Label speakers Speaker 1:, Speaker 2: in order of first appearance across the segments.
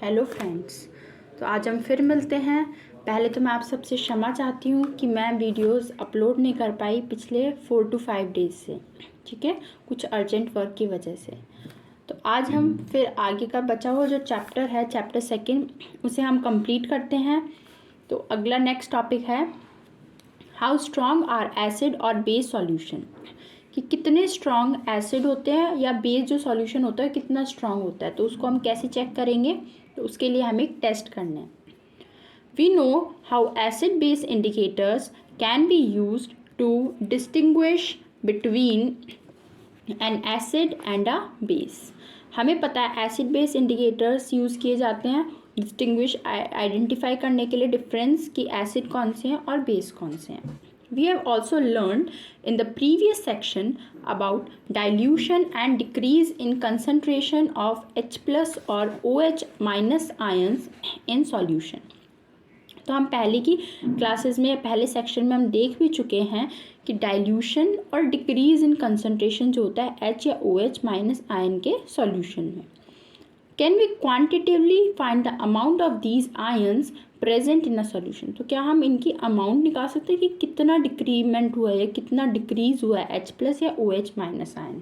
Speaker 1: Hello friends. तो आज हम फिर मिलते हैं। पहले तो मैं आप सबसे क्षमा चाहती हूँ कि मैं वीडियोस अपलोड नहीं कर पाई पिछले 4 to 5 डेज़ से, ठीक है, कुछ अर्जेंट वर्क की वजह से। तो आज हम फिर आगे का बचा हुआ जो चैप्टर है, चैप्टर 2, उसे हम कंप्लीट करते हैं। तो अगला नेक्स्ट टॉपिक है हाउ स्ट्रॉन्ग आर एसिड और बेस सॉल्यूशन, कि कितने स्ट्रॉन्ग एसिड होते हैं या बेस जो सॉल्यूशन होता है कितना स्ट्रॉन्ग होता है। तो उसको हम कैसे चेक करेंगे, तो उसके लिए हमें एक टेस्ट करना है। We know how acid base indicators can be used to distinguish between an acid and a base. हमें पता है एसिड बेस इंडिकेटर्स यूज़ किए जाते हैं डिस्टिंग्विश आइडेंटिफाई करने के लिए डिफरेंस कि एसिड कौन से हैं और बेस कौन से हैं। We have also learned in the previous section about dilution and decrease in concentration of H plus or OH minus ions in solution। तो हम पहले की क्लासेस में पहले सेक्शन में हम देख भी चुके हैं कि डाइल्यूशन और डिक्रीज इन कंसंट्रेशन जो होता है H या OH माइनस आयन के सॉल्यूशन में। Can we quantitatively find the amount of these ions present in a solution. तो क्या हम इनकी अमाउंट निकाल सकते हैं कि कितना डिक्रीमेंट हुआ है, कितना डिक्रीज हुआ है H प्लस या OH minus ion.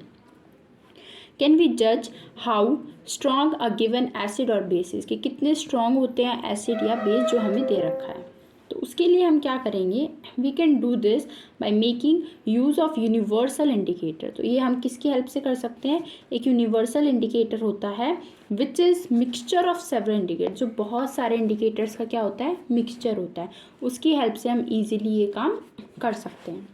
Speaker 1: Can we जज how strong a given acid और बेसिस, कि कितने स्ट्रॉन्ग होते हैं एसिड या बेस जो हमें दे रखा है। तो उसके लिए हम क्या करेंगे, we can do this by making use of universal indicator. तो ये हम किसकी हेल्प से कर सकते हैं, एक यूनिवर्सल इंडिकेटर होता है which is mixture of several indicator, जो बहुत सारे इंडिकेटर्स का क्या होता है, मिक्सचर होता है। उसकी हेल्प से हम ईजिली ये काम कर सकते हैं।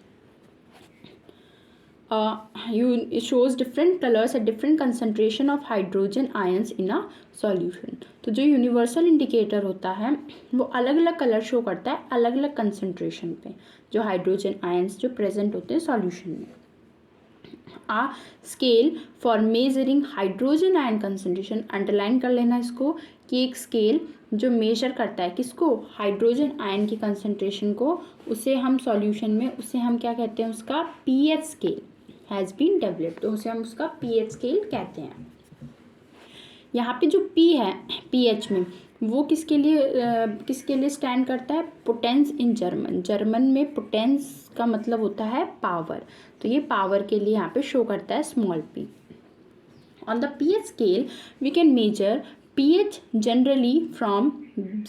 Speaker 1: It shows different colors at different concentration of hydrogen ions in a solution। तो जो यूनिवर्सल इंडिकेटर होता है वो अलग अलग कलर शो करता है अलग अलग कंसंट्रेशन पे जो हाइड्रोजन आयंस जो प्रेजेंट होते हैं सॉल्यूशन में। A scale for measuring hydrogen ion concentration, underline कर लेना इसको कि एक स्केल जो मेजर करता है किसको, हाइड्रोजन आयन की कंसंट्रेशन को, उसे हम सॉल्यूशन में उसे हम क्या कहते हैं, उसका pH scale has been developed. तो उसे हम उसका पीएच स्केल कहते हैं। यहाँ पे जो P है पीएच में वो किसके लिए स्टैंड करता है, पोटेंस इन जर्मन। जर्मन में पोटेंस का मतलब होता है पावर, तो ये पावर के लिए यहाँ पे शो करता है small p। On the pH scale we can measure pH generally from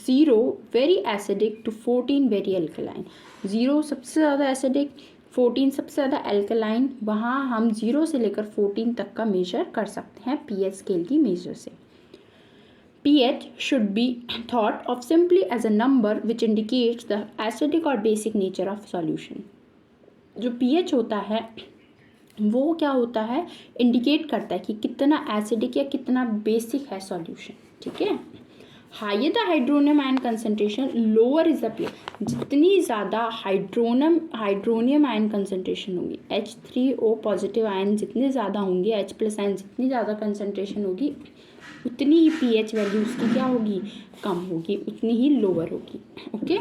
Speaker 1: 0 very acidic to 14 very alkaline। 0 सबसे ज़्यादा एसिडिक, 14 सबसे ज़्यादा एल्कलाइन, वहाँ हम 0 से लेकर 14 तक का मेजर कर सकते हैं पीएच स्केल की मेजर से। pH should be thought of simply as a number which indicates the acidic or basic nature of solution। जो pH होता है वो क्या होता है, इंडिकेट करता है कि कितना एसिडिक या कितना बेसिक है सॉल्यूशन, ठीक है। Higher the hydronium ion concentration lower is the pH। जितनी ज़्यादा हाइड्रोनियम आयन कंसंट्रेशन होगी, H3O पॉजिटिव आयन जितने ज़्यादा होंगे, H प्लस आयन जितनी ज़्यादा कंसंट्रेशन होगी, उतनी ही pH वैल्यू उसकी क्या होगी, कम होगी, उतनी ही लोअर होगी, ओके।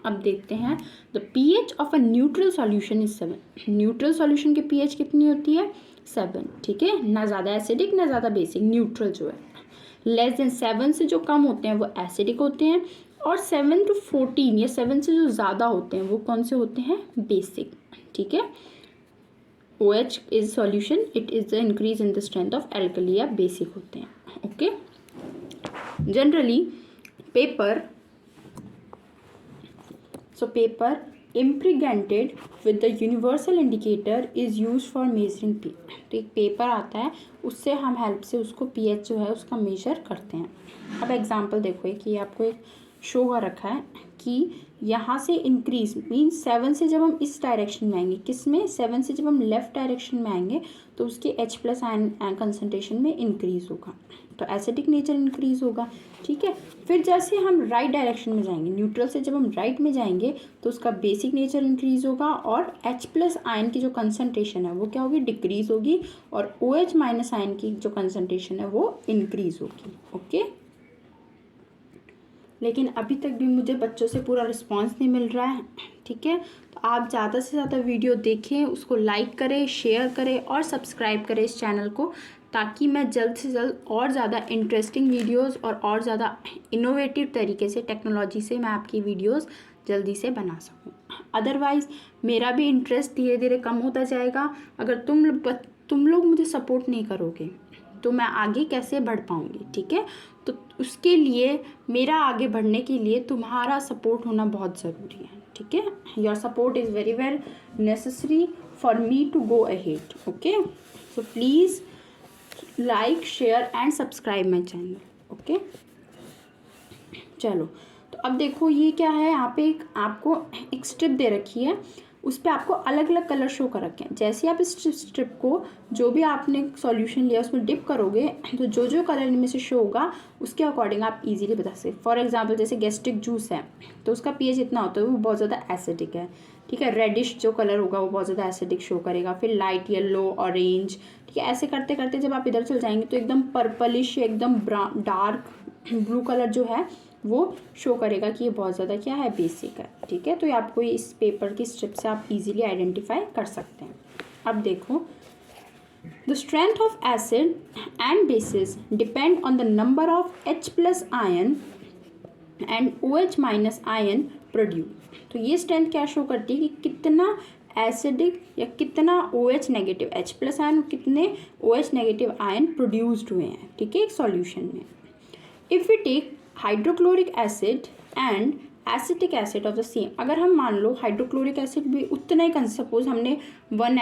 Speaker 1: अब देखते हैं the pH of a neutral solution is 7। Neutral solution की pH कितनी होती है, 7, ठीक है, ना ज़्यादा एसिडिक ना ज़्यादा बेसिक, न्यूट्रल जो है। लेस देन 7 से जो कम होते हैं वो एसिडिक होते हैं, और 7 to 14 या 7 से जो ज़्यादा होते हैं वो कौन से होते हैं, बेसिक, ठीक है। OH is solution, it is the increase in the strength of alkali, या बेसिक होते हैं, okay. Generally paper paper impregnated with the universal indicator is used for measuring pH। तो एक पेपर आता है उससे हम हेल्प से उसको pH जो है उसका मेजर करते हैं। अब एग्जांपल देखो कि आपको एक शो कर रखा है कि यहाँ से इंक्रीज मीन्स 7 से जब हम इस डायरेक्शन में आएंगे, किस में, 7 से जब हम लेफ्ट डायरेक्शन में आएंगे तो उसके H प्लस आयन कंसनट्रेशन में इंक्रीज होगा, तो एसिडिक नेचर इंक्रीज होगा, ठीक है। फिर जैसे हम राइट डायरेक्शन में जाएंगे, न्यूट्रल से जब हम राइट में जाएंगे तो उसका बेसिक नेचर इंक्रीज होगा, और H प्लस आयन की जो कंसनट्रेशन है वो क्या होगी, डिक्रीज होगी, और OH माइनस आयन की जो कंसनट्रेशन है वो इंक्रीज होगी, ओके। लेकिन अभी तक भी मुझे बच्चों से पूरा रिस्पांस नहीं मिल रहा है, ठीक है। तो आप ज़्यादा से ज़्यादा वीडियो देखें, उसको लाइक करें, शेयर करें और सब्सक्राइब करें इस चैनल को, ताकि मैं जल्द से जल्द और ज़्यादा इंटरेस्टिंग वीडियोस और ज़्यादा इनोवेटिव तरीके से टेक्नोलॉजी से मैं आपकी वीडियोस जल्दी से बना सकूं। अदरवाइज़ मेरा भी इंटरेस्ट धीरे धीरे कम होता जाएगा। अगर तुम लोग मुझे सपोर्ट नहीं करोगे तो मैं आगे कैसे बढ़ पाऊँगी, ठीक है। तो उसके लिए मेरा आगे बढ़ने के लिए तुम्हारा सपोर्ट होना बहुत ज़रूरी है, ठीक है। Your support is very very necessary for me to go ahead, okay. So please like, share and subscribe my channel, okay. चलो, तो अब देखो ये क्या है, यहाँ पे आपको एक स्ट्रिप दे रखी है, उस पर आपको अलग अलग कलर शो कर रखे हैं। जैसे आप इस स्ट्रिप को जो भी आपने सॉल्यूशन लिया उसमें डिप करोगे तो जो जो कलर इनमें से शो होगा उसके अकॉर्डिंग आप इजीली बता सकते। फॉर एग्जांपल जैसे गैस्ट्रिक जूस है तो उसका पीएच इतना होता है, वो बहुत ज़्यादा एसिडिक है, ठीक है। रेडिश जो कलर होगा वो बहुत ज़्यादा एसिडिक शो करेगा। फिर लाइट येलो, ऑरेंज, ठीक है। ऐसे करते करते जब आप इधर चल जाएंगे तो एकदम पर्पलिश, एकदम डार्क ब्लू कलर जो है वो शो करेगा कि ये बहुत ज़्यादा क्या है, बेसिक है, ठीक है। तो ये आपको इस पेपर की स्ट्रिप से आप इजीली आइडेंटिफाई कर सकते हैं। अब देखो, the strength of acid and bases depend on the number of H+ ion and OH- ion produce. तो ये स्ट्रेंथ क्या शो करती है कि कितना एसिडिक या कितना OH नेगेटिव, H+ आयन और कितने OH नेगेटिव आयन प्रोड्यूस्ड हुए हैं, ठीक है, एक सॉल्यूशन में। If we take hydrochloric acid and acetic acid of the same, अगर हम मान लो हाइड्रोक्लोरिक एसिड भी उतना ही, सपोज हमने 1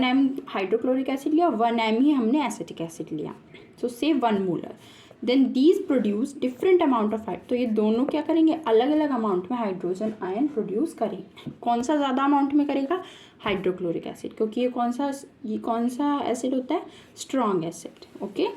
Speaker 1: m हाइड्रोक्लोरिक एसिड लिया, 1 m ही हमने एसिटिक एसिड लिया, सो से 1 molar, then these produce different amount of तो ये दोनों क्या करेंगे, अलग अलग अमाउंट में हाइड्रोजन आयन प्रोड्यूस करेंगे। कौन सा ज़्यादा अमाउंट में करेगा, हाइड्रोक्लोरिक एसिड, क्योंकि ये कौन सा एसिड होता है, स्ट्रॉन्ग एसिड, ओके।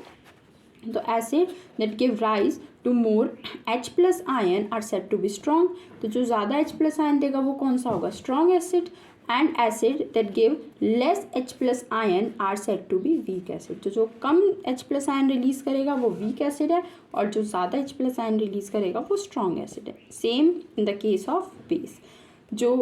Speaker 1: तो acid that give rise to more H+ ion are said to be strong. तो जो ज़्यादा H+ आयन देगा वो कौन सा होगा, strong acid. And acid that give less H+ ion are said to be weak acid. तो जो कम H+ आयन रिलीज करेगा वो वीक एसिड है, और जो ज़्यादा H+ आयन रिलीज करेगा वो स्ट्रॉन्ग एसिड है। Same in the case of base, जो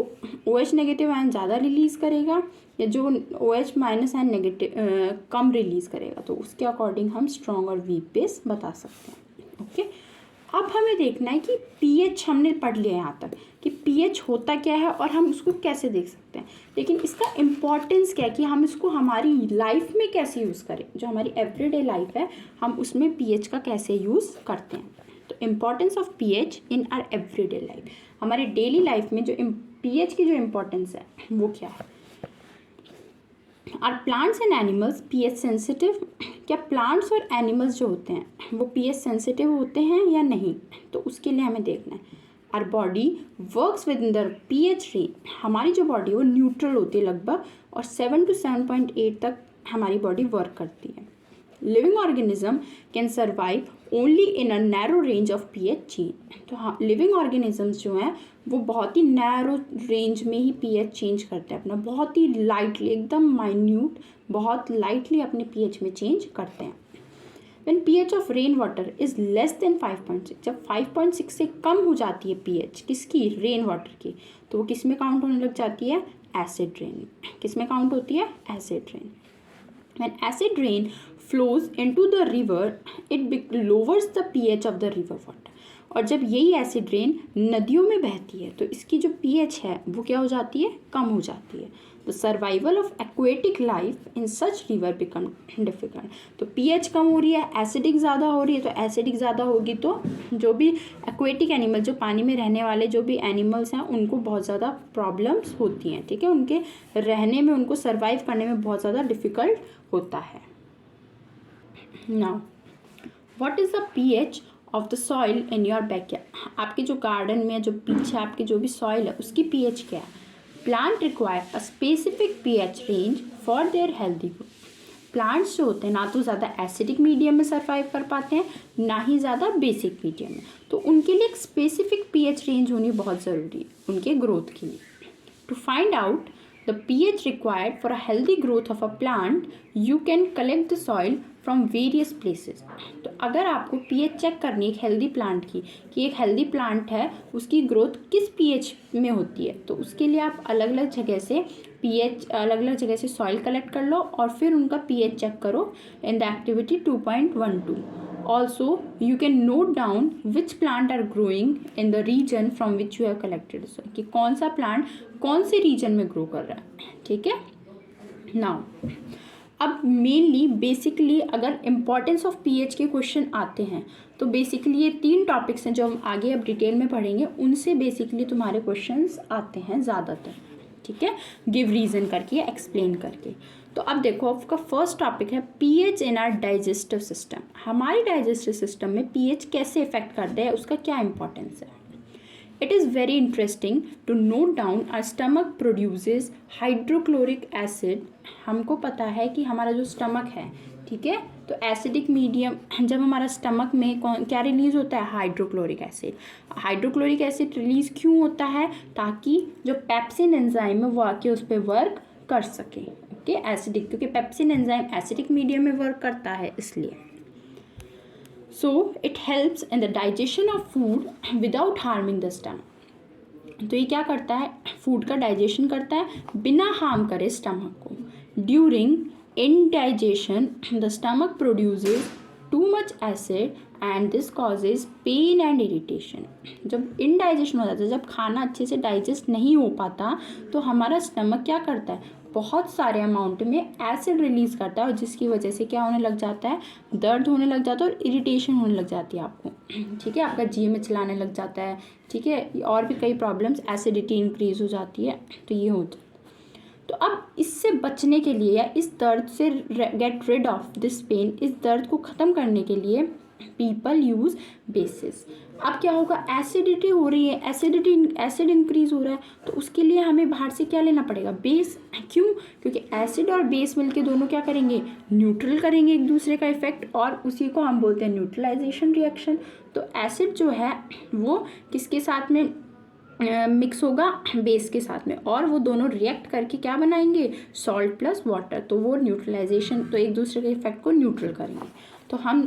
Speaker 1: OH नेगेटिव आयन ज़्यादा रिलीज करेगा या जो OH- आयन नेगेटिव कम रिलीज करेगा, तो उसके अकॉर्डिंग हम स्ट्रॉन्ग और वीक बेस बता सकते हैं, ओके। अब हमें देखना है कि pH हमने पढ़ लिया यहाँ तक कि pH होता क्या है और हम उसको कैसे देख सकते हैं, लेकिन इसका इम्पॉर्टेंस क्या है कि हम इसको हमारी लाइफ में कैसे यूज़ करें, जो हमारी एवरीडे लाइफ है हम उसमें pH का कैसे यूज़ करते हैं। तो importance of pH in are everyday life, हमारे डेली लाइफ में जो pH की जो इम्पोर्टेंस है वो क्या है। Are plants and animals pH sensitive, क्या प्लांट्स और एनिमल्स जो होते हैं वो pH सेंसिटिव होते हैं या नहीं, तो उसके लिए हमें देखना है। Our body works with in the pH range, हमारी जो बॉडी है वो न्यूट्रल होती है लगभग, और 7 to 7.8 तक हमारी बॉडी वर्क करती है। Living organism can survive only in a narrow range of pH change. तो हाँ, लिविंग ऑर्गेनिजम्स जो हैं वो बहुत ही नैरो रेंज में ही pH चेंज करते हैं अपना, बहुत ही लाइटली, एकदम माइन्यूट, बहुत लाइटली अपने pH में चेंज करते हैं। When pH of rain water is less than 5.6, जब 5.6 से कम हो जाती है pH किसकी, रेन वाटर की, तो वो किस में काउंट होने लग जाती है, एसिड रेन। किस में काउंट होती है, acid rain. When acid rain flows into the river, it lowers the pH of the river water. और जब यही एसिड रेन नदियों में बहती है तो इसकी जो pH है वो क्या हो जाती है, कम हो जाती है। The survival of aquatic life in such river become difficult. तो pH कम हो रही है, एसिडिक ज़्यादा हो रही है, तो एसिडिक ज़्यादा होगी तो जो भी एक्वेटिक एनिमल, जो पानी में रहने वाले जो भी एनिमल्स हैं उनको बहुत ज़्यादा प्रॉब्लम्स होती हैं, ठीक है, उनके रहने में, उनको सर्वाइव करने में बहुत ज़्यादा डिफ़िकल्ट होता है। Now what is the pH of the soil in your backyard, आपके जो गार्डन में, जो पीछे आपके जो भी सॉइल है उसकी pH क्या है। Plant require a specific pH range for their healthy growth. Plants जो होते हैं ना तो ज़्यादा एसिडिक मीडियम में सर्वाइव कर पाते हैं, ना ही ज़्यादा बेसिक मीडियम में, तो उनके लिए एक स्पेसिफिक pH रेंज होनी बहुत ज़रूरी है उनके ग्रोथ के लिए। To find out the pH required for a healthy growth of a plant, you can collect the soil from various places. तो अगर आपको pH चेक करनी है एक हेल्दी प्लांट की कि एक हेल्दी प्लांट है उसकी ग्रोथ किस pH में होती है, तो उसके लिए आप अलग अलग जगह से pH अलग अलग जगह से सॉइल कलेक्ट कर लो और फिर उनका pH चेक करो in the activity 2.12. Also, you can note down which plant are growing in the region from which you have collected soil. कि कौन सा प्लांट कौन से रीजन में ग्रो कर रहा है, ठीक है. नाउ अब मेनली बेसिकली अगर इम्पॉर्टेंस ऑफ पीएच के क्वेश्चन आते हैं तो बेसिकली ये 3 टॉपिक्स हैं जो हम आगे अब डिटेल में पढ़ेंगे, उनसे बेसिकली तुम्हारे क्वेश्चंस आते हैं ज़्यादातर, ठीक है, गिव रीज़न करके या एक्सप्लेन करके. तो अब देखो आपका फर्स्ट टॉपिक है pH in our digestive system. हमारी डाइजेस्टिव सिस्टम में पीएच कैसे इफेक्ट करता है, उसका क्या इंपॉर्टेंस है. It is very interesting to note down our stomach produces hydrochloric acid. हमको पता है कि हमारा जो स्टमक है, ठीक है, तो एसिडिक मीडियम जब हमारा स्टमक में क्या रिलीज़ होता है, hydrochloric acid. Hydrochloric acid release क्यों होता है, ताकि जो पेप्सिन एंजाइम है वो आके उस पर वर्क कर सके. ओके, एसिडिक, क्योंकि पेप्सिन एंजाइम एसिडिक मीडियम में वर्क करता है इसलिए. So it helps in the digestion of food without harming the stomach. तो ये क्या करता है, फूड का डाइजेशन करता है बिना हार्म करे स्टमक को. During indigestion the stomach produces too much acid and this causes pain and irritation. जब indigestion हो जाता है, जब खाना अच्छे से डाइजेस्ट नहीं हो पाता तो हमारा स्टमक क्या करता है, बहुत सारे अमाउंट में एसिड रिलीज़ करता है और जिसकी वजह से क्या होने लग जाता है, दर्द होने लग जाता है और इरिटेशन होने लग जाती है आपको, ठीक है, आपका जी में चलाने लग जाता है, ठीक है, और भी कई प्रॉब्लम्स, एसिडिटी इंक्रीज हो जाती है, तो ये होता है. तो अब इससे बचने के लिए या इस दर्द से get rid of this pain, इस दर्द को ख़त्म करने के लिए पीपल यूज़ बेसिस. अब क्या होगा, एसिडिटी हो रही है, एसिड इंक्रीज हो रहा है, तो उसके लिए हमें बाहर से क्या लेना पड़ेगा, बेस. क्यों, क्योंकि एसिड और बेस मिलके दोनों क्या करेंगे, न्यूट्रल करेंगे एक दूसरे का इफेक्ट, और उसी को हम बोलते हैं न्यूट्रलाइजेशन रिएक्शन. तो एसिड जो है वो किसके साथ में मिक्स होगा, बेस के साथ में, और वो दोनों रिएक्ट करके क्या बनाएंगे, सॉल्ट प्लस वाटर. तो वो न्यूट्रलाइजेशन, तो एक दूसरे के इफेक्ट को न्यूट्रल करेंगे. तो हम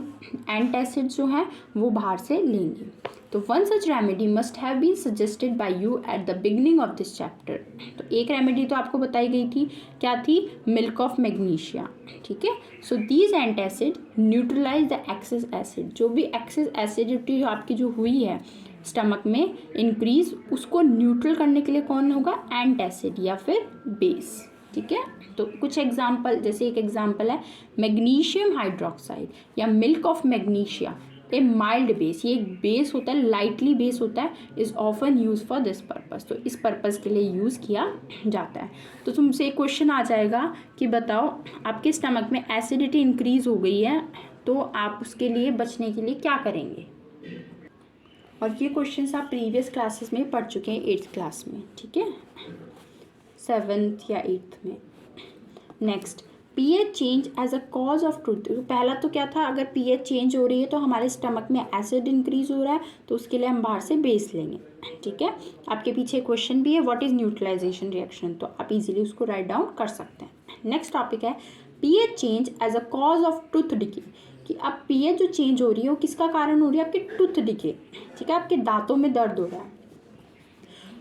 Speaker 1: एंटासिड जो है वो बाहर से लेंगे. तो one such remedy must have been suggested by you at the beginning of this chapter. तो एक रेमेडी तो आपको बताई गई थी, क्या थी, मिल्क ऑफ मैग्नीशिया, ठीक है. So these antacid neutralize the excess acid. जो भी एक्सेस एसिडिटी आपकी जो हुई है स्टमक में इंक्रीज, उसको न्यूट्रल करने के लिए कौन होगा, एंटासिड या फिर बेस, ठीक है. तो कुछ एग्जाम्पल, जैसे एक एग्जाम्पल है मैग्नीशियम हाइड्रोक्साइड या milk of magnesia, A mild base. ये एक बेस होता है, लाइटली बेस होता है, is often use for this purpose. तो इस पर्पज़ के लिए यूज़ किया जाता है. तो तुमसे एक क्वेश्चन आ जाएगा कि बताओ आपके स्टमक में एसिडिटी इंक्रीज हो गई है, तो आप उसके लिए बचने के लिए क्या करेंगे. और ये क्वेश्चंस आप प्रीवियस क्लासेस में पढ़ चुके हैं 8th क्लास में, ठीक है, 7th या 8th में. Next, pH change as a cause of ट्रूथ. पहला तो क्या था, अगर पीएच चेंज हो रही है तो हमारे स्टमक में एसिड इंक्रीज हो रहा है, तो उसके लिए हम बाहर से बेस लेंगे, ठीक है. आपके पीछे क्वेश्चन भी है, व्हाट इज न्यूट्रलाइजेशन रिएक्शन, तो आप इजीली उसको राइट डाउन कर सकते हैं. नेक्स्ट टॉपिक है pH change as a cause of tooth decay. कि अब पीएच जो चेंज हो रही है वो किसका कारण हो रही है, आपके टूथ डिके, ठीक है, आपके दांतों में दर्द हो रहा है.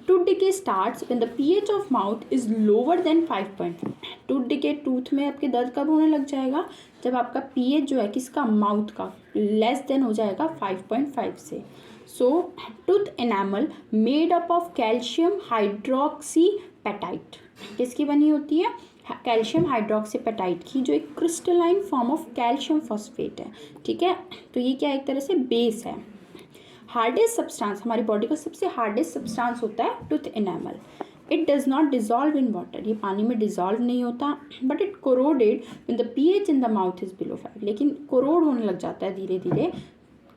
Speaker 1: Tooth decay starts when the pH of mouth is lower than 5.5. Tooth decay, tooth में आपके दर्द कब होने लग जाएगा, जब आपका पीएच जो है किसका, माउथ का, लेस देन हो जाएगा 5.5 से. So tooth enamel made up of calcium hydroxyapatite, किसकी बनी होती है, कैल्शियम हाइड्रोक्सीपेटाइट की, जो एक crystalline form of calcium phosphate है, ठीक है. तो ये क्या एक तरह से बेस है. हार्डेस्ट सब्सटेंस, हमारी बॉडी का सबसे हार्डेस्ट सब्सटेंस होता है tooth enamel. It does not dissolve in water, ये पानी में डिजॉल्व नहीं होता, but it corroded when the pH in the mouth is below 5. लेकिन कोरोड होने लग जाता है धीरे धीरे,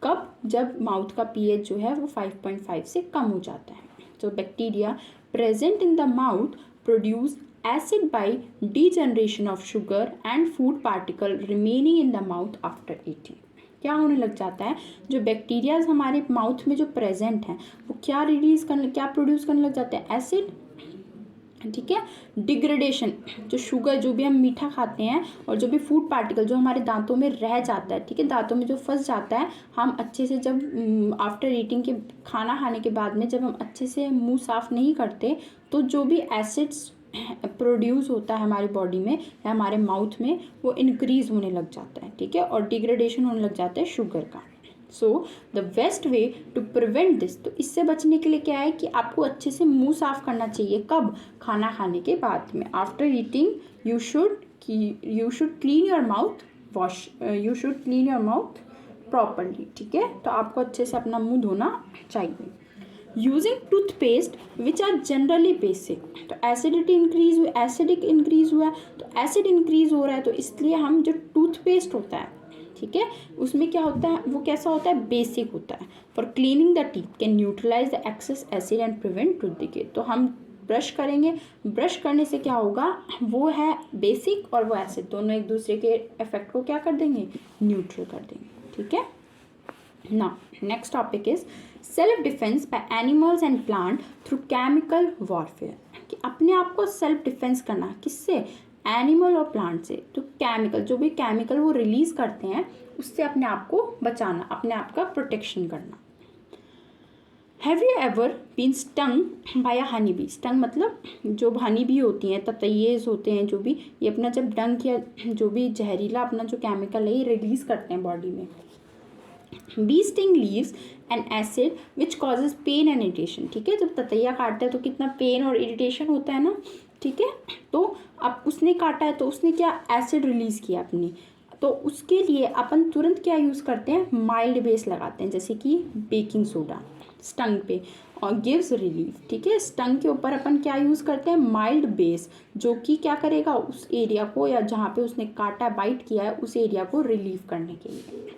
Speaker 1: कब, जब माउथ का पीएच जो है वो 5.5 से कम हो जाता है. तो bacteria present in the mouth produce acid by degeneration of sugar and food particle remaining in the mouth after eating. क्या होने लग जाता है, जो बैक्टीरियाज हमारे माउथ में जो प्रेजेंट हैं वो क्या प्रोड्यूस करने लग जाते हैं, एसिड, ठीक है। डिग्रेडेशन, जो शुगर, जो भी हम मीठा खाते हैं और जो भी फूड पार्टिकल जो हमारे दांतों में रह जाता है, ठीक है, दांतों में जो फंस जाता है, हम अच्छे से जब आफ्टर ईटिंग के, खाना खाने के बाद में जब हम अच्छे से मुंह साफ़ नहीं करते तो जो भी एसिड्स प्रोड्यूस होता है हमारी बॉडी में या हमारे माउथ में, वो इंक्रीज होने लग जाता है, ठीक है, और डिग्रेडेशन होने लग जाता है शुगर का। So the best way to prevent this, तो इससे बचने के लिए क्या है कि आपको अच्छे से मुंह साफ करना चाहिए। कब? खाना खाने के बाद में। After eating you should clean your mouth, you should clean your mouth properly, ठीक है। तो आपको अच्छे से अपना मुंह धोना चाहिए। Using toothpaste which are generally basic, तो एसिडिटी इंक्रीज हुई, एसिडिक इंक्रीज हुआ है, तो एसिड इंक्रीज हो रहा है, तो इसलिए हम जो टूथपेस्ट होता है, ठीक है, उसमें क्या होता है, वो कैसा होता है, बेसिक होता है। For cleaning the teeth can neutralize the excess acid and prevent tooth decay, तो हम ब्रश करेंगे, ब्रश करने से क्या होगा, वो है बेसिक और वो एसिड दोनों एक दूसरे के इफेक्ट को क्या कर देंगे, न्यूट्रल कर देंगे, ठीक है। Now, next topic is self-defense by animals and plant through chemical warfare, कि अपने आप को सेल्फ डिफेंस करना, किससे, एनिमल और प्लांट से। तो केमिकल, जो भी केमिकल वो रिलीज करते हैं उससे अपने आप को बचाना, अपने आप का प्रोटेक्शन करना। Have you ever been stung by a honey bee, stung मतलब जो हनी बी होती हैं, ततैयेज होते हैं जो भी, ये अपना जब डंक या जो भी जहरीला अपना जो केमिकल है ये रिलीज करते हैं बॉडी में। Bee sting leaves an acid which causes pain and irritation, ठीक है, जब ततैया काटता है तो कितना पेन और इरिटेशन होता है ना, ठीक है। तो अब उसने काटा है तो उसने क्या, एसिड रिलीज किया अपनी, तो उसके लिए अपन तुरंत क्या यूज़ करते हैं, माइल्ड बेस लगाते हैं, जैसे कि बेकिंग सोडा स्टंग पे, और गिव्स रिलीफ, ठीक है। स्टंग के ऊपर अपन क्या यूज़ करते हैं, माइल्ड बेस, जो कि क्या करेगा, उस एरिया को या जहाँ पे उसने काटा बाइट किया है उस एरिया को रिलीफ करने के लिए।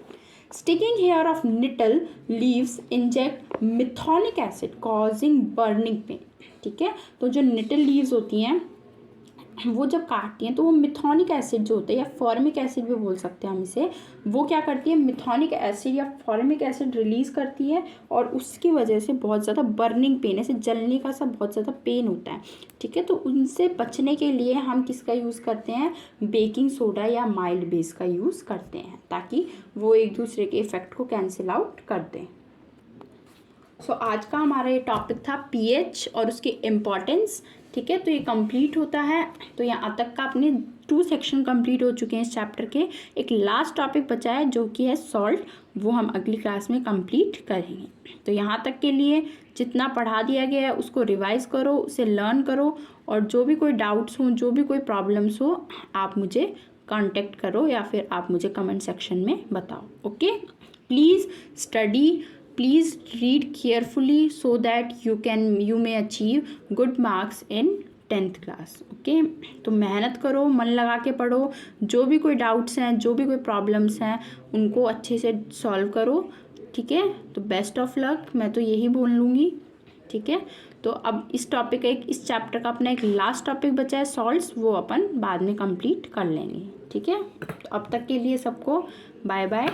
Speaker 1: Sticking hair of nettle leaves inject methonic acid causing burning pain, ठीक है। तो जो नेटल लीव्स होती हैं वो जब काटती हैं तो वो मिथोनिक एसिड जो होता है, या फॉर्मिक एसिड भी बोल सकते हैं हम इसे, वो क्या करती है, मिथोनिक एसिड या फॉर्मिक एसिड रिलीज करती है और उसकी वजह से बहुत ज़्यादा बर्निंग पेन, ऐसे जलने का सा बहुत ज़्यादा पेन होता है, ठीक है। तो उनसे बचने के लिए हम किसका यूज़ करते हैं, बेकिंग सोडा या माइल्ड बेस का यूज़ करते हैं, ताकि वो एक दूसरे के इफेक्ट को कैंसिल आउट कर दें। सो आज का हमारा ये टॉपिक था पीएच और उसकी इम्पॉर्टेंस, ठीक है। तो ये कंप्लीट होता है, तो यहाँ तक का अपने 2 सेक्शन कंप्लीट हो चुके हैं इस चैप्टर के। एक लास्ट टॉपिक बचा है जो कि है सॉल्ट, वो हम अगली क्लास में कंप्लीट करेंगे। तो यहाँ तक के लिए जितना पढ़ा दिया गया है उसको रिवाइज करो, उसे लर्न करो, और जो भी कोई डाउट्स हों, जो भी कोई प्रॉब्लम्स हो, आप मुझे कांटेक्ट करो या फिर आप मुझे कमेंट सेक्शन में बताओ। Okay, please study, please read carefully so that you may achieve good marks in 10th class. Okay, तो मेहनत करो, मन लगा के पढ़ो, जो भी कोई डाउट्स हैं, जो भी कोई प्रॉब्लम्स हैं, उनको अच्छे से सॉल्व करो, ठीक है। तो बेस्ट ऑफ लक, मैं तो यही बोल लूँगी, ठीक है। तो अब इस टॉपिक का इस चैप्टर का अपना एक लास्ट टॉपिक बचा है सॉल्ट्स, वो अपन बाद में कंप्लीट कर लेंगे, ठीक है। तो अब तक के लिए सबको बाय बाय।